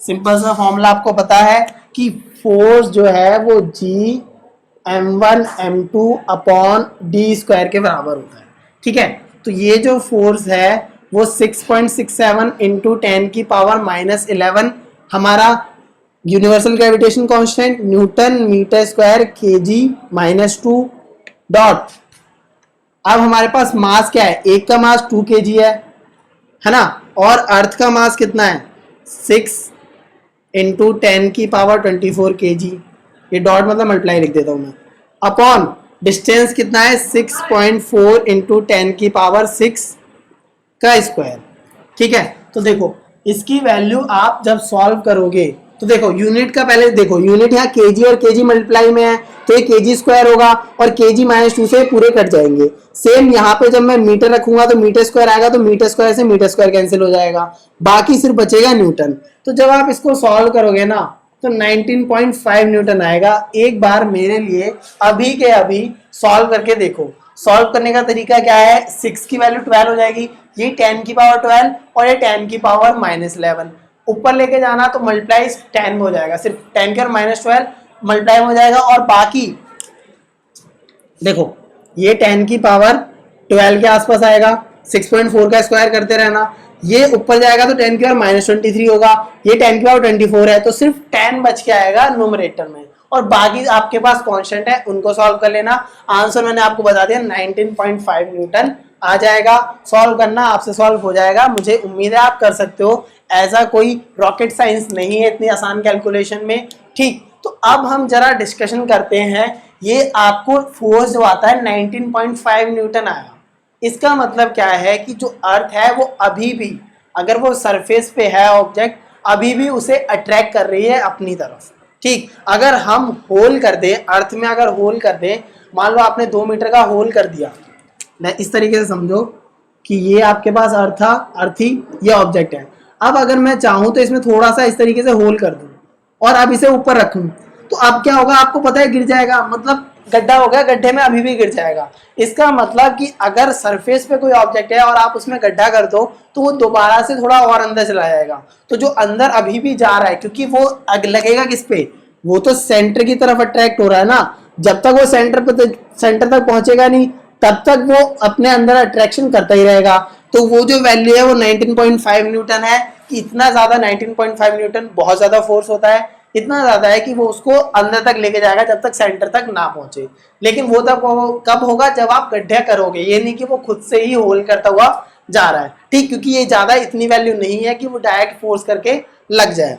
सिंपल सा फॉर्मूला आपको पता है कि फोर्स जो है वो जी m1 m2 upon D square के बराबर होता है। ठीक है, तो ये जो फोर्स है वो 6.67 इंटू 10 की पावर -11 हमारा universal gravitation constant newton metre square KG -2 dot. अब हमारे पास मास क्या है, एक का मास 2 kg है ना, और अर्थ का मास कितना है 6 इंटू 10 की पावर 24 kg, ये डॉट मतलब मल्टीप्लाई लिख देता हूं मैं, अपॉन डिस्टेंस कितना है 6.4 इंटू 10 की पावर 6 का स्क्वायर। ठीक है, तो देखो इसकी वैल्यू आप जब सॉल्व करोगे तो देखो यूनिट का पहले देखो, यूनिट यहाँ केजी और केजी मल्टीप्लाई में है तो ये केजी स्क्वायर होगा, और केजी -2 से पूरे कट जाएंगे। सेम यहाँ पे जब मैं मीटर रखूंगा तो मीटर स्क्वायर आएगा, तो मीटर स्क्वायर से मीटर स्क्वायर कैंसिल हो जाएगा, बाकी सिर्फ बचेगा न्यूटन। तो जब आप इसको सॉल्व करोगे ना तो 19.5 न्यूटन आएगा। एक बार मेरे लिए अभी के अभी सॉल्व करके देखो। सॉल्व करने का तरीका क्या है, 6 की वैल्यू 12 हो जाएगी, ये 10 की पावर 12 और ये 10 की पावर -11, ऊपर लेके जाना तो मल्टीप्लाई 10 में हो जाएगा, सिर्फ 10 के और -12 मल्टीप्लाई में हो जाएगा, और बाकी देखो ये 10 की पावर 12 के आसपास आएगा, 6.4 का स्क्वायर करते रहना, ये ऊपर जाएगा तो 10 की पावर -23 होगा, ये 10 की पावर 24 है, तो सिर्फ 10 बच के आएगा न्यूमरेटर में, और बाकी आपके पास कांस्टेंट है उनको सॉल्व कर लेना। आंसर मैंने आपको बता दिया 19.5 न्यूटन आ जाएगा। सॉल्व करना आपसे सॉल्व हो जाएगा, मुझे उम्मीद है आप कर सकते हो, ऐसा कोई रॉकेट साइंस नहीं है इतनी आसान कैलकुलेशन में। ठीक, तो अब हम जरा डिस्कशन करते हैं। ये आपको फोर्स जो आता है 19.5 न्यूटन आया, इसका मतलब क्या है कि जो अर्थ है वो अभी भी, अगर वो सरफेस पे है ऑब्जेक्ट, अभी भी उसे अट्रैक्ट कर रही है अपनी तरफ। ठीक, अगर हम होल कर दें अर्थ में, अगर होल कर दें, मान लो आपने 2 मीटर का होल कर दिया, इस तरीके से समझो कि ये आपके पास अर्थ था, अर्थी ये ऑब्जेक्ट है। अब अगर मैं चाहूं तो इसमें थोड़ा सा इस तरीके से होल कर दूं और अब इसे ऊपर रखूं, तो अब क्या होगा आपको पता है, गिर जाएगा, मतलब गड्ढा हो गया, गड्ढे में अभी भी गिर जाएगा। इसका मतलब कि अगर सरफेस पे कोई ऑब्जेक्ट है और आप उसमें गड्ढा कर दो तो वो दोबारा से थोड़ा और अंदर चला जाएगा, तो जो अंदर अभी भी जा रहा है, क्योंकि वो लगेगा किस पे, वो तो सेंटर की तरफ अट्रैक्ट हो रहा है ना, जब तक वो सेंटर तक पहुंचेगा नहीं तब तक वो अपने अंदर अट्रैक्शन करता ही रहेगा। तो वो जो वैल्यू है वो 19.5 न्यूटन है, कि इतना ज्यादा 19.5 न्यूटन बहुत ज्यादा फोर्स होता है, इतना ज्यादा है कि वो उसको अंदर तक लेके जाएगा जब तक सेंटर तक ना पहुंचे। लेकिन वो तब कब होगा, जब आप गड्ढा करोगे, ये नहीं कि वो खुद से ही होल करता हुआ जा रहा है। ठीक, क्योंकि ये ज्यादा इतनी वैल्यू नहीं है कि वो डायरेक्ट फोर्स करके लग जाए।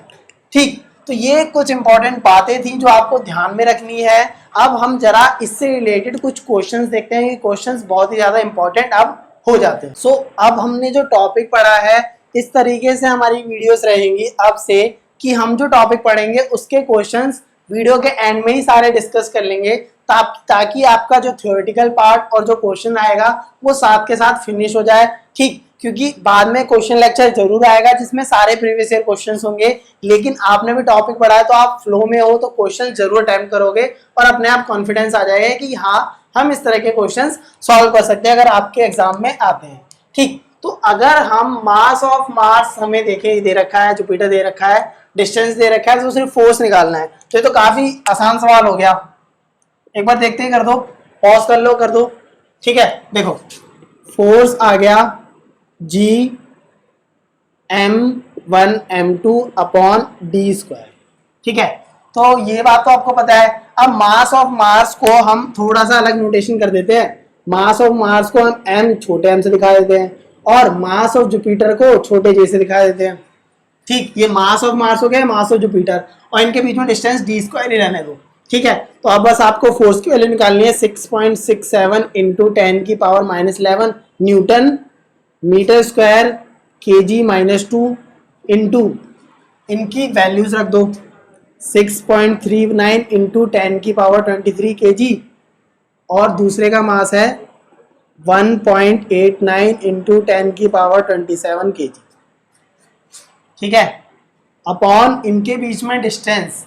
ठीक, तो ये कुछ इंपॉर्टेंट बातें थी जो आपको ध्यान में रखनी है। अब हम जरा इससे रिलेटेड कुछ क्वेश्चंस देखते हैं, ये क्वेश्चंस बहुत ही ज्यादा इंपॉर्टेंट अब हो जाते हैं। सो अब हमने जो टॉपिक पढ़ा है, इस तरीके से हमारी वीडियोस रहेंगी अब से, कि हम जो टॉपिक पढ़ेंगे उसके क्वेश्चंस वीडियो के एंड में ही सारे डिस्कस कर लेंगे, ताकि आपका जो थ्योरेटिकल पार्ट और जो क्वेश्चन आएगा वो साथ के साथ फिनिश हो जाए। ठीक, क्योंकि बाद में क्वेश्चन लेक्चर जरूर आएगा जिसमें सारे प्रीवियस ईयर क्वेश्चंस होंगे, लेकिन आपने भी टॉपिक पढ़ा है तो आप फ्लो में हो तो क्वेश्चन जरूर अटेम्प्ट करोगे और अपने आप कॉन्फिडेंस आ जाएगा कि हाँ हम इस तरह के क्वेश्चंस सॉल्व कर सकते हैं अगर आपके एग्जाम में आते हैं। ठीक, तो अगर हम मास ऑफ मार्स हमें देखे दे रखा है, जुपिटर दे रखा है, डिस्टेंस दे रखा है, तो सिर्फ फोर्स निकालना है, तो ये तो काफी आसान सवाल हो गया। एक बार देखते ही कर दो, पॉज कर लो, कर दो। ठीक है, देखो फोर्स आ गया G m1 m2 upon D square. ठीक है, तो ये बात तो आपको पता है। अब मास ऑफ मार्स को हम थोड़ा सा अलग नोटेशन कर देते हैं, मास ऑफ मार्स को हम m छोटे m से दिखा देते हैं और मास ऑफ जुपिटर को छोटे j से दिखा देते हैं। ठीक, ये मास ऑफ मार्स हो गया, मास ऑफ जुपिटर, और इनके बीच में डिस्टेंस डी स्क्वायर ही रहने दो। ठीक है, तो अब बस आपको फोर्स की वैल्यू निकालनी है, 6.67 इंटू 10 की power -11 newton metre square kg -2 into इनकी वैल्यूज रख दो, 6.39 इंटू 10 की पावर 23 kg, और दूसरे का मास है 1.89 इंटू 10 की पावर 27 kg। ठीक है, अपॉन इनके बीच में डिस्टेंस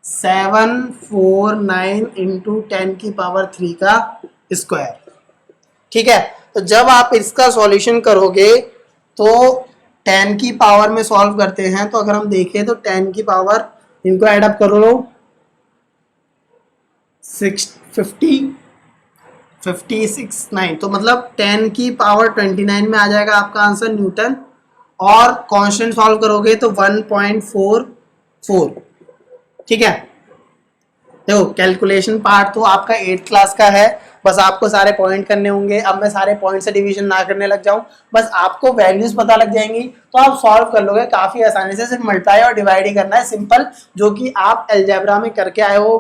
749 इंटू 10 की पावर 3 का स्क्वायर। ठीक है, तो जब आप इसका सॉल्यूशन करोगे तो 10 की पावर में सॉल्व करते हैं, तो अगर हम देखें तो 10 की पावर, इनको ऐड अप कर लो, 56 तो मतलब 10 की पावर 29 में आ जाएगा आपका आंसर न्यूटन, और कांस्टेंट सॉल्व करोगे तो 1.44। ठीक है, देखो कैलकुलेशन पार्ट तो आपका 8th क्लास का है, बस आपको सारे पॉइंट करने होंगे। अब मैं सारे पॉइंट से डिवीजन ना करने लग जाऊं, बस आपको वैल्यूज पता लग जाएंगी तो आप सॉल्व कर लोगे काफी आसानी से। सिर्फ मल्टीप्लाई और डिवाइड ही करना है, सिंपल, जो कि आप अलजेब्रा में करके आए हो,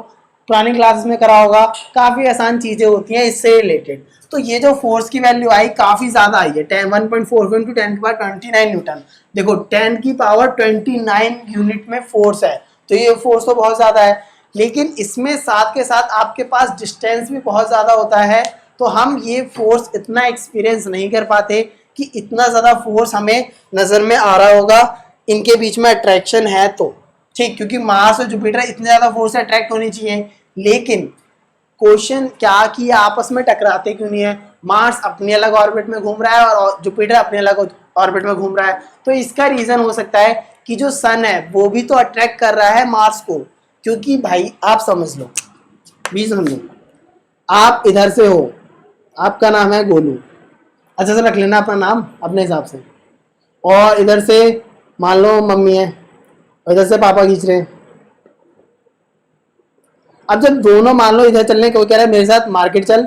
पुरानी क्लासेस में करा होगा। काफी आसान चीजें होती हैं इससे रिलेटेड। तो ये जो फोर्स की वैल्यू आई काफी ज्यादा आई है, 1.44 इंटू 10 की पावर 29 न्यूटन। देखो 10 की पावर 29 यूनिट में फोर्स है, तो ये फोर्स तो बहुत ज्यादा है, लेकिन इसमें साथ के साथ आपके पास डिस्टेंस भी बहुत ज़्यादा होता है, तो हम ये फोर्स इतना एक्सपीरियंस नहीं कर पाते कि इतना ज़्यादा फोर्स हमें नज़र में आ रहा होगा इनके बीच में अट्रैक्शन है तो। ठीक, क्योंकि मार्स और जुपिटर इतने ज़्यादा फोर्स से अट्रैक्ट होनी चाहिए, लेकिन क्वेश्चन क्या कि आपस में टकराते क्यों नहीं है। मार्स अपनी अलग ऑर्बिट में घूम रहा है और जुपिटर अपने अलग ऑर्बिट में घूम रहा है, तो इसका रीज़न हो सकता है कि जो सन है वो भी तो अट्रैक्ट कर रहा है मार्स को। क्योंकि भाई आप समझ लो, भी समझो, आप इधर से हो, आपका नाम है गोलू, अच्छा से रख लेना अपना नाम अपने हिसाब से। और इधर से मान लो मम्मी है और इधर से पापा खींच रहे हैं। अब जब दोनों मान लो इधर चलने, कोई कह रहा है मेरे साथ मार्केट चल,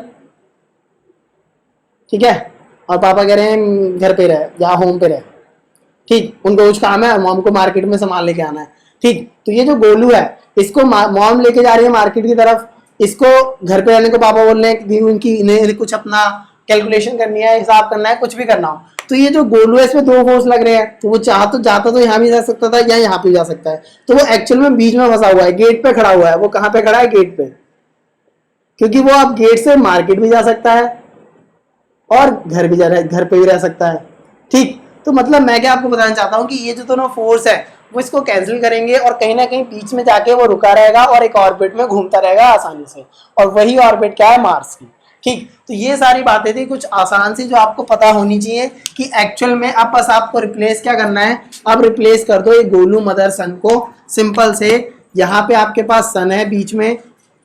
ठीक है, और पापा कह रहे हैं घर पे रहे या होम पे रहे, ठीक, उनको कुछ काम है, मॉम को मार्केट में सामान लेके आना है, ठीक। तो ये जो गोलू है इसको मॉम लेके जा रही है मार्केट की तरफ, इसको घर पे रहने को पापा बोल रहे हैं कि उनकी इन्हें कुछ अपना कैलकुलेशन करनी है, हिसाब करना है, कुछ भी करना हो। तो ये जो गोलू है इसमें दो फोर्स लग रहे हैं, तो वो चाह तो जाता तो यहाँ भी जा सकता था या यहाँ पे जा सकता है, तो वो एक्चुअल में बीच में फंसा हुआ है, गेट पे खड़ा हुआ है। वो कहाँ पे खड़ा है? गेट पे, क्योंकि वो अब गेट से मार्केट भी जा सकता है और घर पे भी रह सकता है, ठीक। तो मतलब मैं क्या आपको बताना चाहता हूँ कि ये जो दोनों फोर्स है वो इसको कैंसिल करेंगे और कहीं ना कहीं बीच में जाके वो रुका रहेगा और एक ऑर्बिट में घूमता रहेगा आसानी से, और वही ऑर्बिट क्या है? मार्स की, ठीक। तो ये सारी बातें थी कुछ आसान सी जो आपको पता होनी चाहिए कि एक्चुअल में अब बस आपको रिप्लेस क्या करना है, अब रिप्लेस कर दो ये गोलू मदर सन को सिंपल से। यहाँ पे आपके पास सन है बीच में,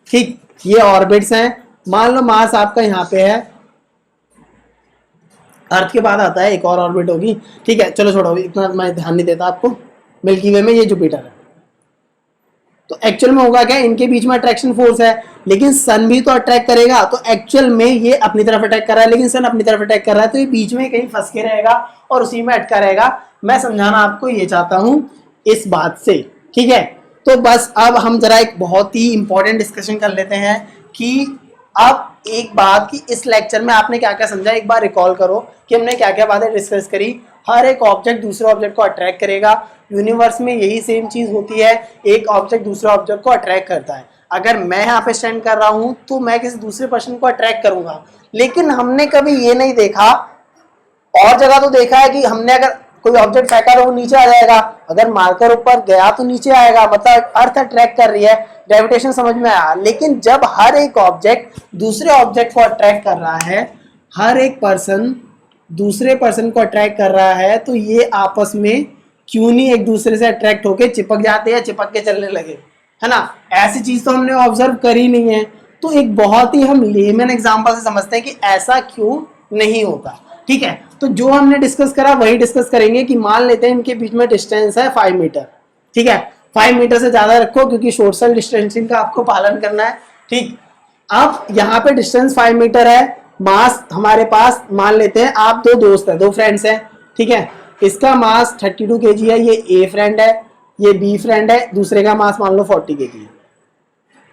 ठीक, ये ऑर्बिट्स हैं, मान लो मार्स आपका यहाँ पे है, अर्थ के बाद आता है एक और ऑर्बिट होगी, ठीक है, चलो छोड़ो इतना मैं ध्यान नहीं देता आपको। मिल्की वे में ये जुपिटर है। तो एक्चुअल में होगा क्या, इनके बीच में अट्रैक्शन फोर्स है, लेकिन सन भी तो अट्रैक्ट करेगा, तो एक्चुअल में ये अपनी तरफ अटैक कर रहा है लेकिन सन अपनी तरफ अटैक कर रहा है, तो ये बीच में कहीं फंस के रहेगा और उसी में अटका रहेगा। मैं समझाना आपको ये चाहता हूं इस बात से, ठीक है। तो बस अब हम जरा एक बहुत ही इंपॉर्टेंट डिस्कशन कर लेते हैं कि अब एक बात कि इस लेक्चर में आपने क्या क्या समझा, एक बार रिकॉल करो कि हमने क्या क्या बातें डिस्कस करी। हर एक ऑब्जेक्ट दूसरे ऑब्जेक्ट को अट्रैक्ट करेगा, यूनिवर्स में यही सेम चीज होती है, एक ऑब्जेक्ट दूसरे ऑब्जेक्ट को अट्रैक्ट करता है। अगर मैं यहाँ पे स्टैंड कर रहा हूँ तो मैं किसी दूसरे पर्सन को अट्रैक्ट करूंगा, लेकिन हमने कभी ये नहीं देखा, और जगह तो देखा है कि हमने अगर कोई ऑब्जेक्ट फेंका तो वो नीचे आ जाएगा, अगर मार्कर ऊपर गया तो नीचे आएगा, मतलब अर्थ अट्रैक्ट कर रही है, ग्रेविटेशन समझ में आया। लेकिन जब हर एक ऑब्जेक्ट दूसरे ऑब्जेक्ट को अट्रैक्ट कर रहा है, हर एक पर्सन दूसरे पर्सन को अट्रैक्ट कर रहा है, तो ये आपस में क्यों नहीं एक दूसरे से अट्रैक्ट होके चिपक जाते हैं, चिपक के चलने लगे, है ना? ऐसी चीज तो हमने ऑब्जर्व करी नहीं है। तो एक बहुत ही हम लेमन एग्जांपल से समझते हैं कि ऐसा क्यों नहीं होता, ठीक है। तो जो हमने डिस्कस करा वही डिस्कस करेंगे कि मान लेते हैं इनके बीच में डिस्टेंस है 5 मीटर, ठीक है, 5 मीटर से ज्यादा रखो क्योंकि सोशल डिस्टेंसिंग का आपको पालन करना है, ठीक। अब यहाँ पे डिस्टेंस 5 मीटर है, मास हमारे पास मान लेते हैं आप दो दोस्त है, दो फ्रेंड्स हैं, ठीक है, इसका मास 32 kg है, ये ए फ्रेंड है, ये बी फ्रेंड है, दूसरे का मास मान लो 40 kg है,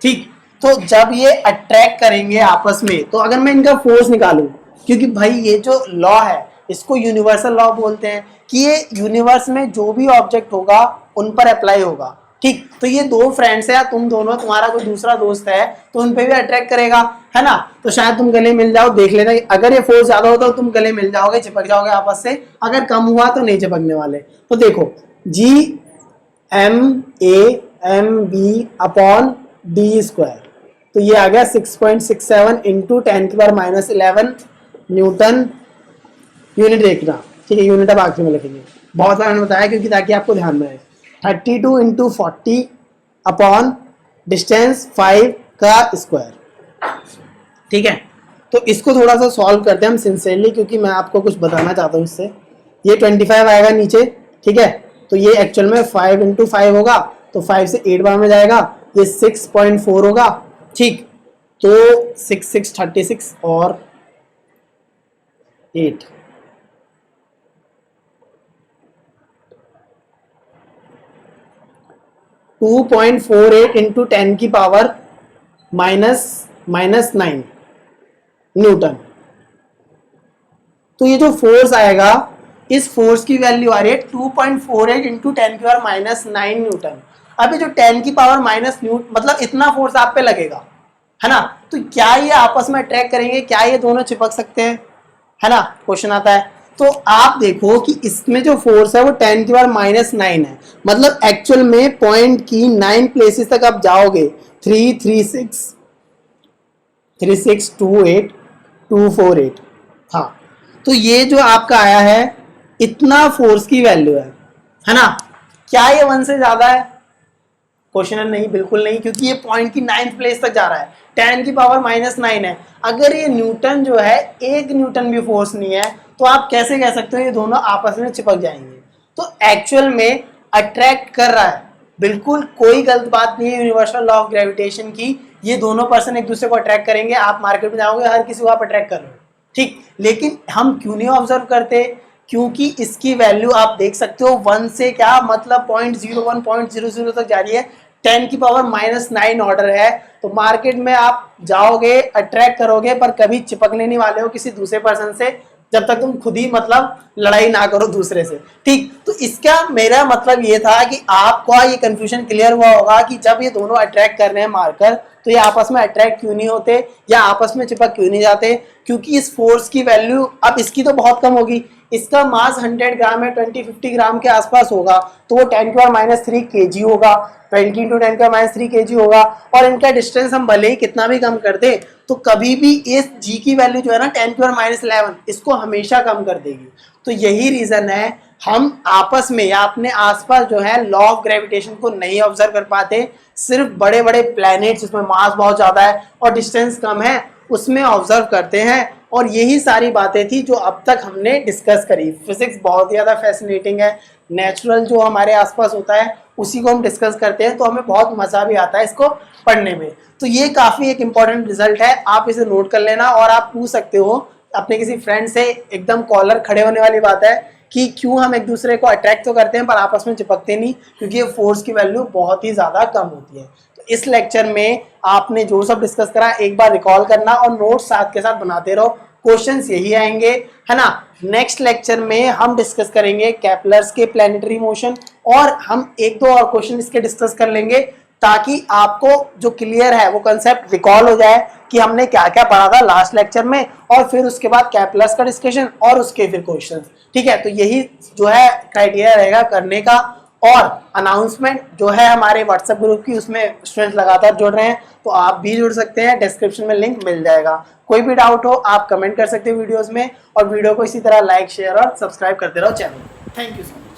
ठीक। तो जब ये अट्रैक्ट करेंगे आपस में, तो अगर मैं इनका फोर्स निकालूं, क्योंकि भाई ये जो लॉ है इसको यूनिवर्सल लॉ बोलते हैं कि ये यूनिवर्स में जो भी ऑब्जेक्ट होगा उन पर अप्लाई होगा, ठीक। तो ये दो फ्रेंड्स है, तुम दोनों, तुम्हारा कोई दूसरा दोस्त है तो उन पे भी अट्रैक्ट करेगा, है ना? तो शायद तुम गले मिल जाओ, देख लेना, अगर ये फोर्स ज्यादा होता तो तुम गले मिल जाओगे, चिपक जाओगे आपस से, अगर कम हुआ तो नहीं चिपकने वाले। तो देखो GMAMB अपॉन डी स्क्वायर, तो ये आ गया 6.67 इंटू 10⁻11 न्यूटन, यूनिट देखना, ठीक है, यूनिट अब आखिर में लिखेंगे, बहुत बार मैंने बताया क्योंकि ताकि आपको ध्यान में रहे। 32 इंटू 40 अपॉन डिस्टेंस 5 का स्क्वायर, ठीक है। तो इसको थोड़ा सा सॉल्व करते हैं हम सिंसियरली, क्योंकि मैं आपको कुछ बताना चाहता हूँ इससे। ये 25 आएगा नीचे, ठीक है, तो ये एक्चुअल में 5 इंटू 5 होगा, तो 5 से 8 बार में जाएगा, ये 6.4 होगा, ठीक। तो 6 6 36 और 8, (2.48 इंटू 10 की पावर -9 न्यूटन। तो ये जो फोर्स आएगा, इस फोर्स की वैल्यू आ रही है 2.48 इंटू 10 की पावर -9 न्यूटन। अभी जो 10 की पावर माइनस न्यूटन, मतलब इतना फोर्स आप पे लगेगा, है ना? तो क्या ये आपस में अट्रैक्ट करेंगे, क्या ये दोनों चिपक सकते हैं, है ना? क्वेश्चन आता है। तो आप देखो कि इसमें जो फोर्स है वो 10 की पावर -9 है, मतलब एक्चुअल में पॉइंट की 9 प्लेसेस तक आप जाओगे, 3 3 6 3 6 2 8 2 4 8, हाँ। तो ये जो आपका आया है इतना फोर्स की वैल्यू है ना? क्या ये 1 से ज्यादा है? क्वेश्चन नहीं, बिल्कुल नहीं, क्योंकि ये पॉइंट की 9th प्लेस तक जा रहा है, 10 की पावर -9 है। अगर ये न्यूटन जो है 1 न्यूटन भी फोर्स नहीं है, तो आप कैसे कह सकते हो ये दोनों आपस में चिपक जाएंगे? तो एक्चुअल में अट्रैक्ट कर रहा है, बिल्कुल कोई गलत बात नहीं है यूनिवर्सल लॉ ऑफ ग्रेविटेशन की। ये दोनों पर्सन एक दूसरे को अट्रैक्ट करेंगे, आप मार्केट में जाओगे हर किसी को आप अट्रैक्ट कर रहे हो, ठीक। लेकिन हम क्यों नहीं ऑब्जर्व करते? क्योंकि इसकी वैल्यू आप देख सकते हो 1 से क्या मतलब 0.01 0.00 तक जा रही है, 10 की पावर -9 ऑर्डर है। तो मार्केट में आप जाओगे अट्रैक्ट करोगे पर कभी चिपकने नहीं वाले हो किसी दूसरे पर्सन से, जब तक तुम खुद ही मतलब लड़ाई ना करो दूसरे से, ठीक। तो इसका मेरा मतलब ये था कि आपको ये कंफ्यूजन क्लियर हुआ होगा कि जब ये दोनों अट्रैक्ट कर रहे हैं मार्कर, तो ये आपस में अट्रैक्ट क्यों नहीं होते या आपस में चिपक क्यों नहीं जाते? क्योंकि इस फोर्स की वैल्यू, अब इसकी तो बहुत कम होगी, इसका मास 100 ग्राम है, 20-50 ग्राम के आसपास होगा, तो वो 10⁻³ kg होगा, 20 × 10⁻³ kg होगा। और इनका डिस्टेंस हम भले ही कितना भी कम कर दे तो कभी भी इस g की वैल्यू जो है ना 10⁻11 इसको हमेशा कम कर देगी। तो यही रीजन है हम आपस में या अपने आसपास जो है लॉ ऑफ ग्रेविटेशन को नहीं ऑब्जर्व कर पाते। सिर्फ बड़े बड़े प्लैनेट्स जिसमें मास बहुत ज्यादा है और डिस्टेंस कम है उसमें ऑब्जर्व करते हैं। और यही सारी बातें थी जो अब तक हमने डिस्कस करी। फिजिक्स बहुत ही ज़्यादा फैसिनेटिंग है, नेचुरल जो हमारे आसपास होता है उसी को हम डिस्कस करते हैं, तो हमें बहुत मज़ा भी आता है इसको पढ़ने में। तो ये काफ़ी एक इम्पॉर्टेंट रिजल्ट है, आप इसे नोट कर लेना। और आप पूछ सकते हो अपने किसी फ्रेंड से, एकदम कॉलर खड़े होने वाली बात है कि क्यों हम एक दूसरे को अट्रैक्ट तो करते हैं पर आपस में चिपकते नहीं, क्योंकि ये फोर्स की वैल्यू बहुत ही ज़्यादा कम होती है। तो इस लेक्चर में आपने जो सब डिस्कस करा एक बार रिकॉल करना और नोट्स साथ के साथ बनाते रहो, क्वेश्चंस यही आएंगे, है ना। नेक्स्ट लेक्चर में हम डिस्कस करेंगे केपलर्स के प्लैनेटरी मोशन और हम एक दो और क्वेश्चन इसके डिस्कस कर लेंगे ताकि आपको जो क्लियर है वो कंसेप्ट रिकॉल हो जाए कि हमने क्या क्या पढ़ा था लास्ट लेक्चर में, और फिर उसके बाद केपलर्स का डिस्कशन और उसके फिर क्वेश्चंस, ठीक है। तो यही जो है क्राइटेरिया रहेगा करने का। और अनाउंसमेंट जो है हमारे व्हाट्सएप ग्रुप की, उसमें स्टूडेंट्स लगातार जुड़ रहे हैं, तो आप भी जुड़ सकते हैं, डिस्क्रिप्शन में लिंक मिल जाएगा। कोई भी डाउट हो आप कमेंट कर सकते हो वीडियोस में, और वीडियो को इसी तरह लाइक शेयर और सब्सक्राइब करते रहो channel. Thank you so much.